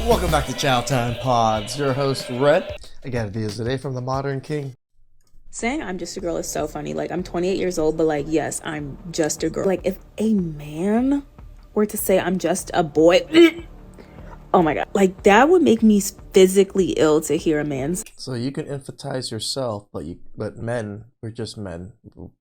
Welcome back to Chow Time Pods. Your host, Red. I got videos today from the Modern King. Saying I'm just a girl is so funny. Like, I'm 28 years old, but like, yes, I'm just a girl. Like, if a man were to say I'm just a boy, oh my God. Like, that would make me physically ill to hear a man's. So you can emphasize yourself, but men, we're just men.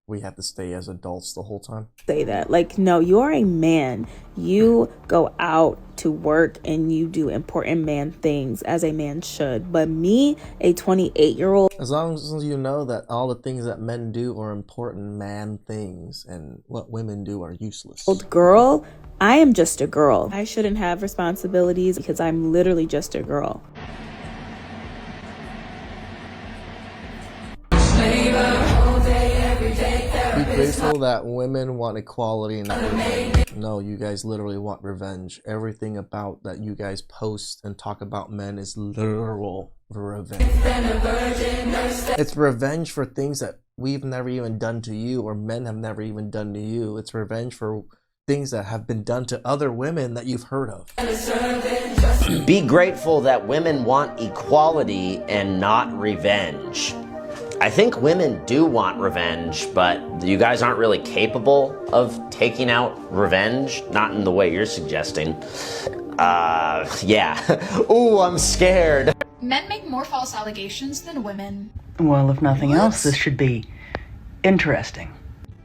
We have to stay as adults the whole time. Say that. Like, no, you're a man. You go out to work and you do important man things as a man should. But me, a 28-year-old. As long as you know that all the things that men do are important man things and what women do are useless. Old girl, I am just a girl. I shouldn't have responsibilities because I'm literally just a girl. Be grateful that women want equality and not revenge. No, you guys literally want revenge. Everything about that you guys post and talk about men is literal revenge. It's revenge for things that we've never even done to you or men have never even done to you. It's revenge for things that have been done to other women that you've heard of. Be grateful that women want equality and not revenge. I think women do want revenge, but you guys aren't really capable of taking out revenge, not in the way you're suggesting. Yeah. Ooh, I'm scared. Men make more false allegations than women. Well, if nothing else, this should be interesting.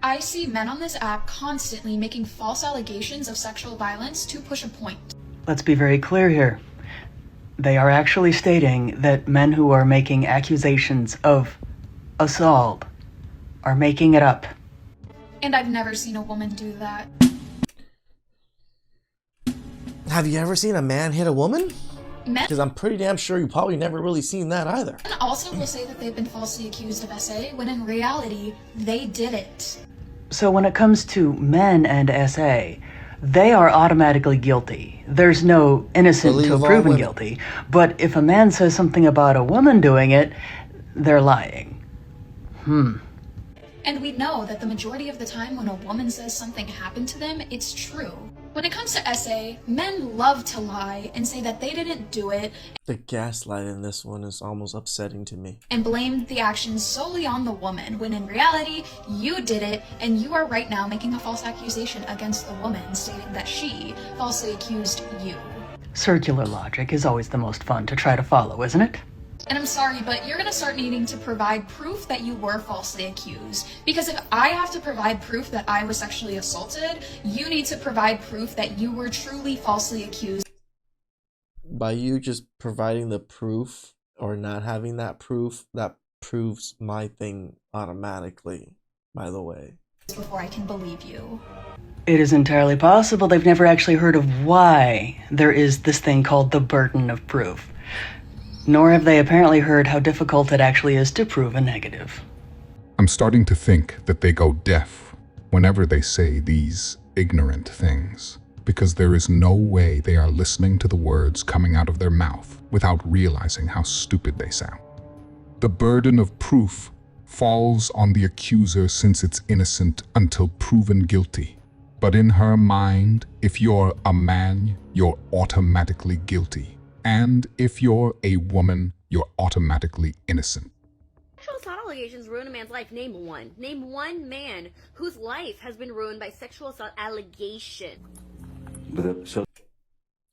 I see men on this app constantly making false allegations of sexual violence to push a point. Let's be very clear here. They are actually stating that men who are making accusations of assault are making it up. And I've never seen a woman do that. Have you ever seen a man hit a woman? Men Because I'm pretty damn sure you probably never really seen that either. also will say that they've been falsely accused of SA, when in reality, they did it. So when it comes to men and SA, they are automatically guilty. There's no innocent Believe till all proven women. guilty. But if a man says something about a woman doing it, they're lying. And we know that the majority of the time when a woman says something happened to them, it's true. When it comes to SA, men love to lie and say that they didn't do it The gaslight in this one is almost upsetting to me. and blamed the actions solely on the woman, when in reality, you did it, and you are right now making a false accusation against the woman, stating that she falsely accused you. Circular logic is always the most fun to try to follow, isn't it? And I'm sorry, but you're gonna start needing to provide proof that you were falsely accused. Because if I have to provide proof that I was sexually assaulted, you need to provide proof that you were truly falsely accused By you just providing the proof or not having that proves my thing automatically, by the way. before I can believe you. It is entirely possible they've never actually heard of why there is this thing called the burden of proof. Nor have they apparently heard how difficult it actually is to prove a negative. I'm starting to think that they go deaf whenever they say these ignorant things, because there is no way they are listening to the words coming out of their mouth without realizing how stupid they sound. The burden of proof falls on the accuser since it's innocent until proven guilty. But in her mind, if you're a man, you're automatically guilty. And if you're a woman, you're automatically innocent. Sexual assault allegations ruin a man's life. Name one. Name one man whose life has been ruined by sexual assault allegation.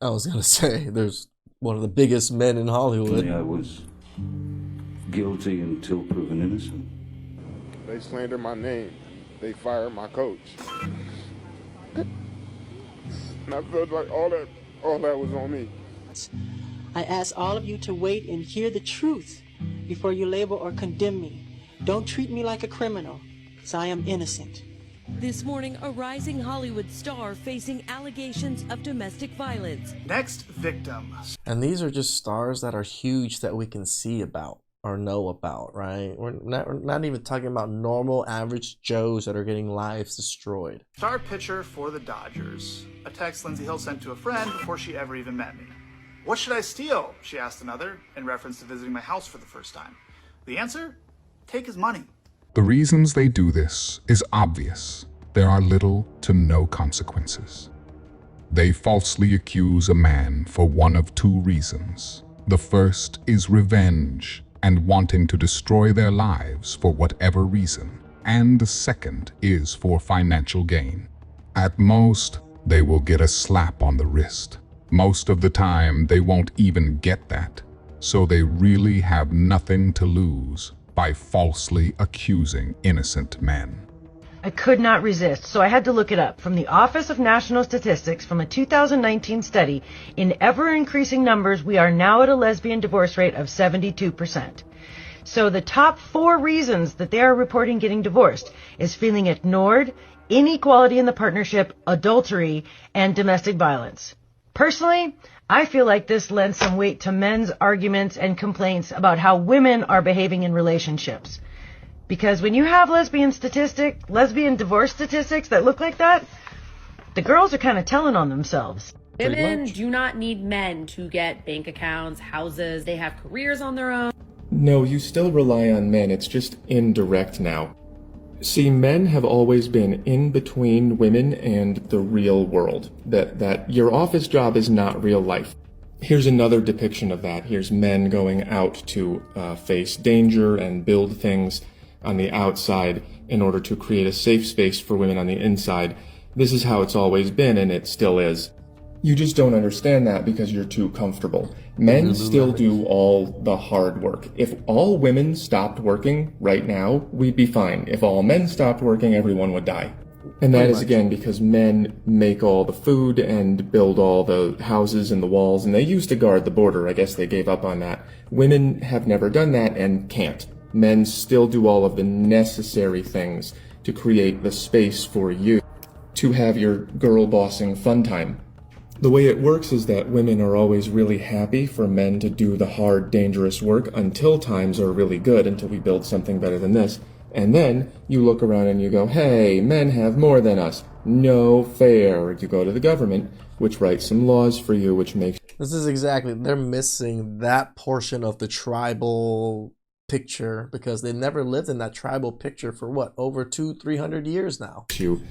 I was gonna say, there's one of the biggest men in Hollywood. I was guilty until proven innocent. They slander my name. They fire my coach. And I felt like all that was on me. I ask all of you to wait and hear the truth before you label or condemn me. Don't treat me like a criminal, because I am innocent. This morning, a rising Hollywood star facing allegations of domestic violence. Next victim. And these are just stars that are huge that we can see about or know about, right? We're not even talking about normal average Joes that are getting lives destroyed. Star pitcher for the Dodgers. A text Lindsey Hill sent to a friend before she ever even met me. What should I steal? She asked another, in reference to visiting my house for the first time. The answer? Take his money. The reasons they do this is obvious. There are little to no consequences. They falsely accuse a man for one of two reasons. The first is revenge and wanting to destroy their lives for whatever reason, and the second is for financial gain. At most, they will get a slap on the wrist. Most of the time, they won't even get that, so they really have nothing to lose by falsely accusing innocent men. I could not resist, so I had to look it up. From the Office of National Statistics, from a 2019 study, in ever-increasing numbers, we are now at a lesbian divorce rate of 72%. So the top 4 reasons that they are reporting getting divorced is feeling ignored, inequality in the partnership, adultery, and domestic violence. Personally, I feel like this lends some weight to men's arguments and complaints about how women are behaving in relationships. Because when you have lesbian divorce statistics that look like that, the girls are kind of telling on themselves. Women do not need men to get bank accounts, houses. They have careers on their own. No, you still rely on men. It's just indirect now. See, men have always been in between women and the real world. That your office job is not real life. Here's another depiction of that. Here's men going out to face danger and build things on the outside in order to create a safe space for women on the inside. This is how it's always been, and it still is. You just don't understand that because you're too comfortable. Men still do all the hard work. If all women stopped working right now, we'd be fine. If all men stopped working, everyone would die. And that is, again, because men make all the food and build all the houses and the walls, and they used to guard the border. I guess they gave up on that. Women have never done that and can't. Men still do all of the necessary things to create the space for you to have your girl bossing fun time. The way it works is that women are always really happy for men to do the hard, dangerous work until times are really good, until we build something better than this. And then you look around and you go, hey, men have more than us. No fair. You go to the government, which writes some laws for you, which makes... This is exactly, they're missing that portion of the tribal picture because they never lived in that tribal picture for what, over 200-300 years now. You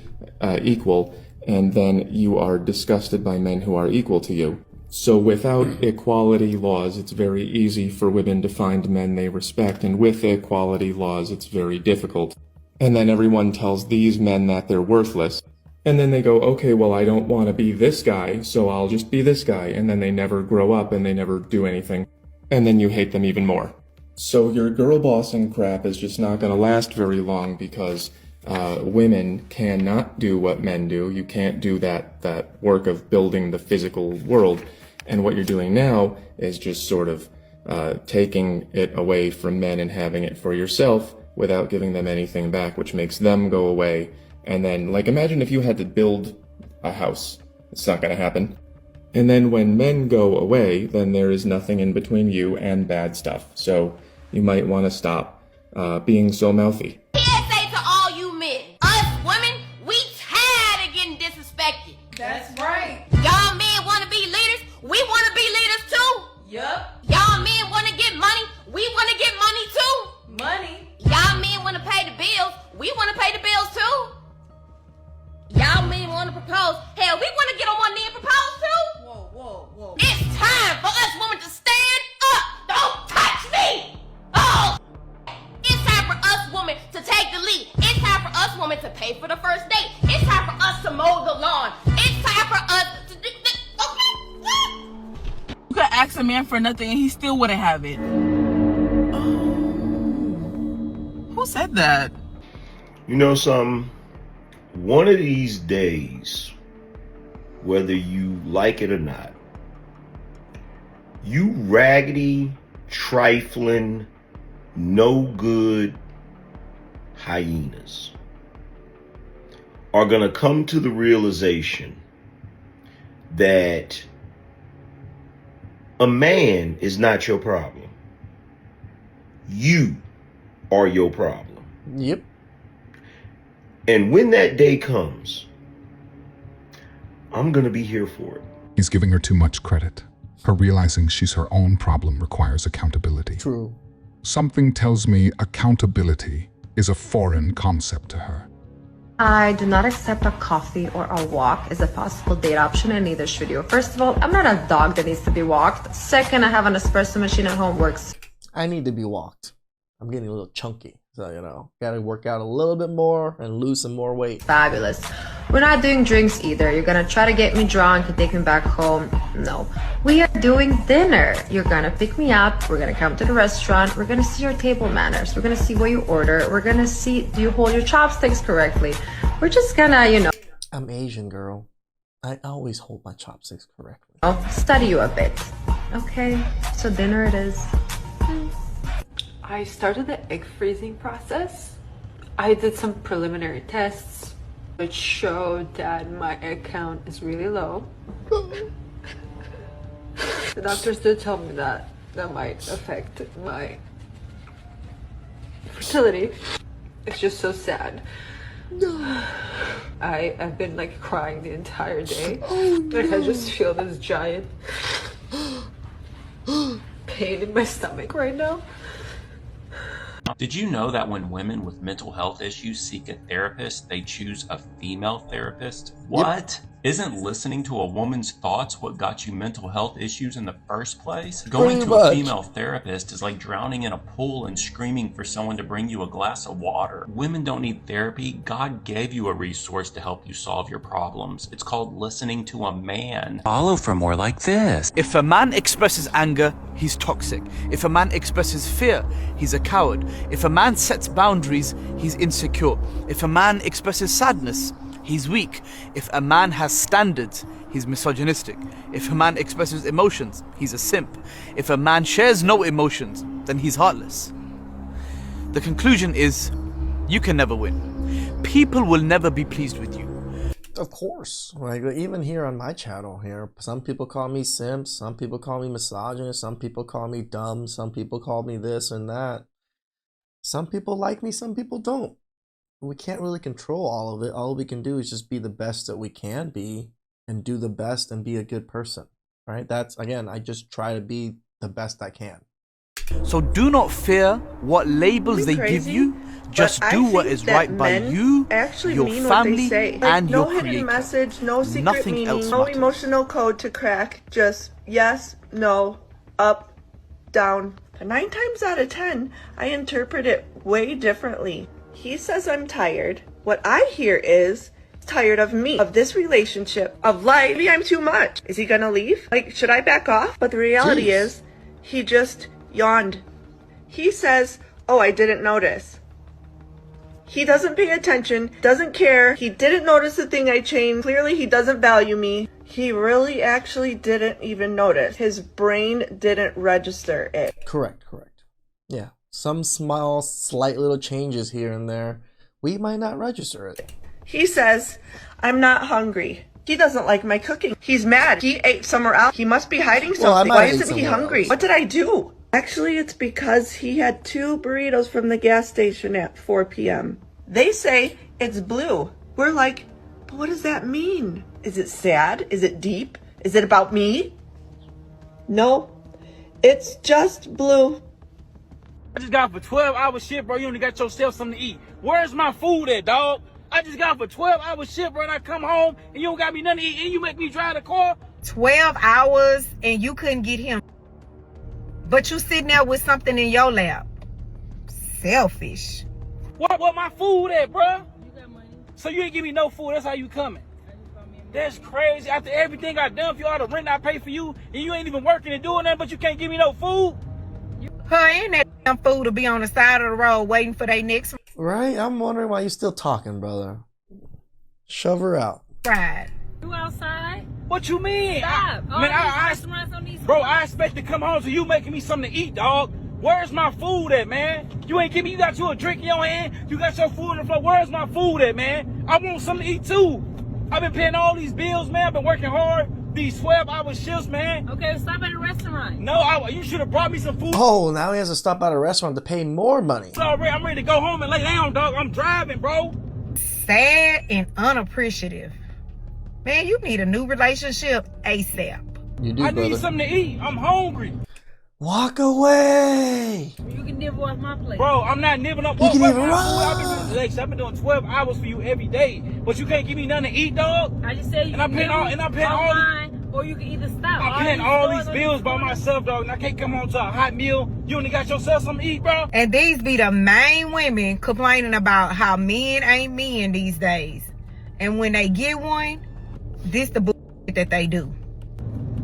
equal, and then you are disgusted by men who are equal to you. So without equality laws, it's very easy for women to find men they respect, and with equality laws, it's very difficult. And then everyone tells these men that they're worthless. And then they go, okay, well, I don't want to be this guy, so I'll just be this guy. And then they never grow up and they never do anything. And then you hate them even more. So your girl bossing crap is just not going to last very long because women cannot do what men do. You can't do that work of building the physical world. And what you're doing now is just sort of taking it away from men and having it for yourself without giving them anything back, which makes them go away. And then, like, imagine if you had to build a house. It's not going to happen. And then when men go away, then there is nothing in between you and bad stuff. So you might want to stop being so mouthy. PSA to all you men. Us women, we tired of getting disrespected. That's right. Y'all men want to be leaders. We want to be leaders too. Yup. Y'all men want to get money. We want to get money too. Money. Y'all men want to pay the bills. We want to pay the bills too. Y'all men want to propose. Hell, we want to get on one knee and propose too. Whoa. It's time for us women to stand up. Don't touch me. Oh, it's time for us women to take the lead. It's time for us women to pay for the first date. It's time for us to mow the lawn. It's time for us to do You could ask a man for nothing and he still wouldn't have it. Oh. Who said that? You know something? One of these days, whether you like it or not, you raggedy, trifling, no good hyenas are going to come to the realization that a man is not your problem. You are your problem. Yep. And when that day comes, I'm going to be here for it. He's giving her too much credit. Her realizing she's her own problem requires accountability. True. Something tells me accountability is a foreign concept to her. I do not accept a coffee or a walk as a possible date option in either should you. First of all, I'm not a dog that needs to be walked. Second, I have an espresso machine at home, works. I need to be walked. I'm getting a little chunky. So, you know, gotta work out a little bit more and lose some more weight. Fabulous. We're not doing drinks either. You're gonna try to get me drunk and take me back home. No. We are doing dinner. You're gonna pick me up. We're gonna come to the restaurant. We're gonna see your table manners. We're gonna see what you order. We're gonna see, do you hold your chopsticks correctly? We're just gonna, you know. I'm Asian, girl. I always hold my chopsticks correctly. I'll study you a bit. Okay, so dinner it is. I started the egg freezing process. I did some preliminary tests which showed that my egg count is really low. The doctors did tell me that might affect my fertility. It's just so sad. I've been like crying the entire day. Like I just feel this giant pain in my stomach right now. Did you know that when women with mental health issues seek a therapist, they choose a female therapist? What? Isn't listening to a woman's thoughts what got you mental health issues in the first place? Going to a female therapist is like drowning in a pool and screaming for someone to bring you a glass of water. Women don't need therapy. God gave you a resource to help you solve your problems. It's called listening to a man. Follow for more like this. If a man expresses anger, he's toxic. If a man expresses fear, he's a coward. If a man sets boundaries, he's insecure. If a man expresses sadness, he's weak. If a man has standards, he's misogynistic. If a man expresses emotions, he's a simp. If a man shares no emotions, then he's heartless. The conclusion is, you can never win. People will never be pleased with you. Of course. Like, even here on my channel here, some people call me simp, some people call me misogynist, some people call me dumb, some people call me this and that. Some people like me, some people don't. We can't really control all of it. All we can do is just be the best that we can be and do the best and be a good person, right? That's, again, I just try to be the best I can. So do not fear what labels they give you. Just do what is right by you, your family, and your creator. No hidden message, no secret Nothing meaning, else no matters. emotional code to crack. Just yes, no, up, down. 9 times out of 10, I interpret it way differently. He says I'm tired. What I hear is tired of me, of this relationship, of life. Maybe I'm too much. Is he gonna leave? Like, should I back off? But the reality is, he just yawned. He says, oh, I didn't notice. He doesn't pay attention, doesn't care. He didn't notice the thing I changed. Clearly, he doesn't value me. He really actually didn't even notice. His brain didn't register it. Correct. Yeah. Some small, slight little changes here and there, we might not register it. He says, I'm not hungry. He doesn't like my cooking. He's mad. He ate somewhere else. He must be hiding something. Why isn't he hungry? What did I do? Actually, it's because he had 2 burritos from the gas station at 4 p.m. They say it's blue. We're like, but what does that mean? Is it sad? Is it deep? Is it about me? No, it's just blue. I just got for 12-hour shift, bro. You only got yourself something to eat. Where's my food at, dog? I just got for 12-hour shift, bro, and I come home and you don't got me nothing to eat and you make me drive the car? 12 hours and you couldn't get him. But you sitting there with something in your lap. Selfish. What my food at, bro? You got money. So you ain't give me no food, that's how you coming. That's crazy. After everything I done for you, all the rent I pay for you, and you ain't even working and doing nothing, but you can't give me no food? Her ain't that damn fool to be on the side of the road waiting for their next Right? I'm wondering why you still talking, brother. Shove her out. ride. You outside? What you mean? Stop. All Man, these restaurants on these bro, I expect to come home to you making me something to eat, dog. Where's my food at, man? You ain't give me, you got you a drink in your hand, you got your food on the floor. Where's my food at, man? I want something to eat too. I've been paying all these bills, man. I've been working hard. These 12-hour shifts, man. Okay, stop at a restaurant. No, you should have brought me some food. Oh, now he has to stop at a restaurant to pay more money. Sorry, I'm ready to go home and lay down, dog. I'm driving, bro. Sad and unappreciative. Man, you need a new relationship ASAP. You do, I brother. need something to eat. I'm hungry. Walk away! You can nibble off my plate. Bro, I'm not nibbling up. You can even I've been doing 12 hours for you every day, but you can't give me nothing to eat, dog. I just said you I'm paying all mine, or you can either stop. I'm paying all these bills by myself, dog, and I can't come home to a hot meal. You only got yourself something to eat, bro. And these be the main women complaining about how men ain't men these days. And when they get one, this the bullshit that they do.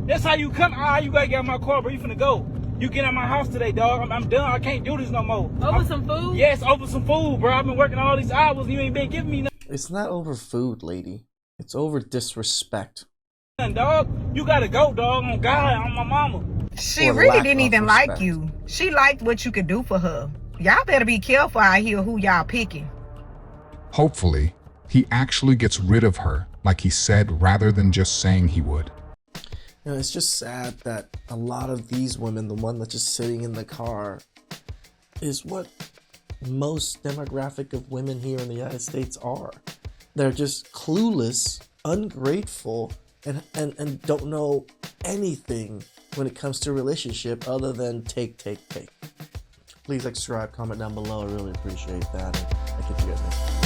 That's how you come. You gotta get out my car, bro. You finna go. You get out my house today, dog. I'm done. I can't do this no more. Some food? Yes, over some food, bro. I've been working all these hours and you ain't been giving me nothing. It's not over food, lady. It's over disrespect. Dog, you gotta go, dog. On God, on my mama. She really didn't even like you. She liked what you could do for her. Y'all better be careful out here who y'all picking. Hopefully, he actually gets rid of her like he said rather than just saying he would. You know, it's just sad that a lot of these women, the one that's just sitting in the car, is what most demographic of women here in the United States are. They're just clueless, ungrateful, and don't know anything when it comes to relationship other than take. Please like, subscribe, comment down below. I really appreciate that. And thank you for getting me.